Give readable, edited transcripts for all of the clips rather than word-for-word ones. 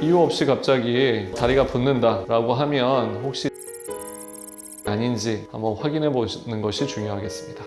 이유 없이 갑자기 다리가 붓는다 라고 하면 혹시 아닌지 한번 확인해 보시는 것이 중요하겠습니다.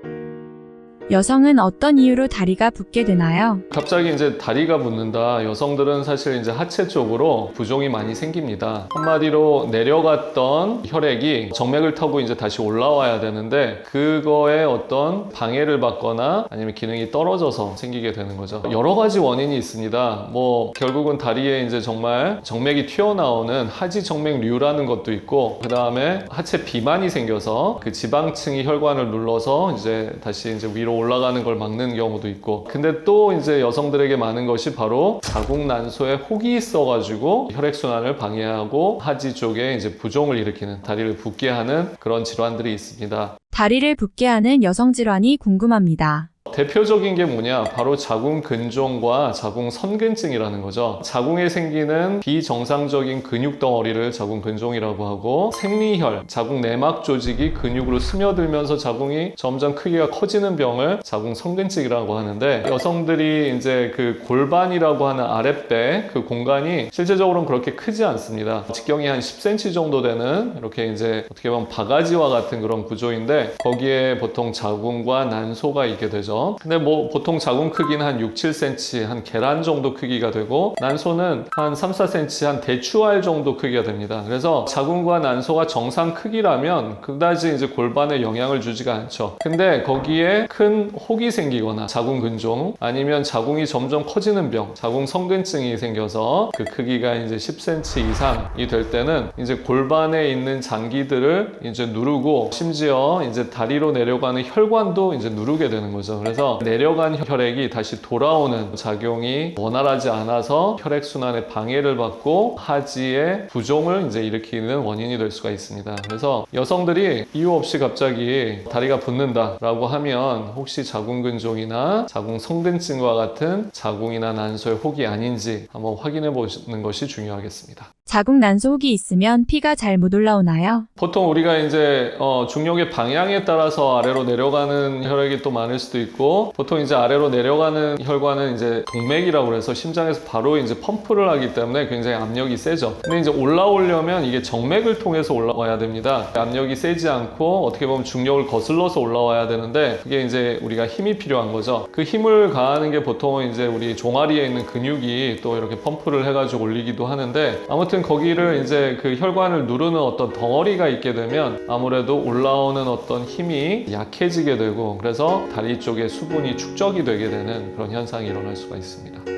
여성은 어떤 이유로 다리가 붓게 되나요? 갑자기 이제 다리가 붓는다. 여성들은 사실 이제 하체 쪽으로 부종이 많이 생깁니다. 한마디로 내려갔던 혈액이 정맥을 타고 이제 다시 올라와야 되는데 그거에 어떤 방해를 받거나 아니면 기능이 떨어져서 생기게 되는 거죠. 여러 가지 원인이 있습니다. 결국은 다리에 이제 정말 정맥이 튀어나오는 하지정맥류라는 것도 있고, 그 다음에 하체 비만이 생겨서 그 지방층이 혈관을 눌러서 이제 다시 이제 위로 올라가는 걸 막는 경우도 있고, 근데 또 이제 여성들에게 많은 것이 바로 자궁 난소에 혹이 있어가지고 혈액순환을 방해하고 하지 쪽에 이제 부종을 일으키는, 다리를 붓게 하는 그런 질환들이 있습니다. 다리를 붓게 하는 여성 질환이 궁금합니다. 대표적인 게 뭐냐? 바로 자궁 근종과 자궁 선근증이라는 거죠. 자궁에 생기는 비정상적인 근육 덩어리를 자궁 근종이라고 하고, 생리혈, 자궁 내막 조직이 근육으로 스며들면서 자궁이 점점 크기가 커지는 병을 자궁 선근증이라고 하는데, 여성들이 이제 그 골반이라고 하는 아랫배 그 공간이 실제적으로는 그렇게 크지 않습니다. 직경이 한 10cm 정도 되는 이렇게 이제 어떻게 보면 바가지와 같은 그런 구조인데, 거기에 보통 자궁과 난소가 있게 되죠. 근데 보통 자궁 크기는 한 6, 7cm, 한 계란 정도 크기가 되고, 난소는 한 3, 4cm, 한 대추알 정도 크기가 됩니다. 그래서 자궁과 난소가 정상 크기라면 그다지 이제 골반에 영향을 주지가 않죠. 근데 거기에 큰 혹이 생기거나 자궁 근종, 아니면 자궁이 점점 커지는 병, 자궁 성근증이 생겨서 그 크기가 이제 10cm 이상이 될 때는 이제 골반에 있는 장기들을 이제 누르고, 심지어 이제 다리로 내려가는 혈관도 이제 누르게 되는 거죠. 그래서 내려간 혈액이 다시 돌아오는 작용이 원활하지 않아서 혈액순환에 방해를 받고 하지의 부종을 이제 일으키는 원인이 될 수가 있습니다. 그래서 여성들이 이유 없이 갑자기 다리가 붓는다 라고 하면 혹시 자궁근종이나 자궁성근증과 같은 자궁이나 난소의 혹이 아닌지 한번 확인해 보시는 것이 중요하겠습니다. 자궁 난소 혹이 있으면 피가 잘 못 올라오나요? 보통 우리가 이제 중력의 방향에 따라서 아래로 내려가는 혈액이 또 많을 수도 있고, 보통 이제 아래로 내려가는 혈관은 이제 동맥이라고 해서 심장에서 바로 이제 펌프를 하기 때문에 굉장히 압력이 세죠. 근데 이제 올라오려면 이게 정맥을 통해서 올라와야 됩니다. 압력이 세지 않고 어떻게 보면 중력을 거슬러서 올라와야 되는데, 그게 이제 우리가 힘이 필요한 거죠. 그 힘을 가하는 게 보통은 이제 우리 종아리에 있는 근육이 또 이렇게 펌프를 해가지고 올리기도 하는데, 아무튼 거기를 이제 그 혈관을 누르는 어떤 덩어리가 있게 되면 아무래도 올라오는 어떤 힘이 약해지게 되고, 그래서 다리 쪽에 수분이 축적이 되게 되는 그런 현상이 일어날 수가 있습니다.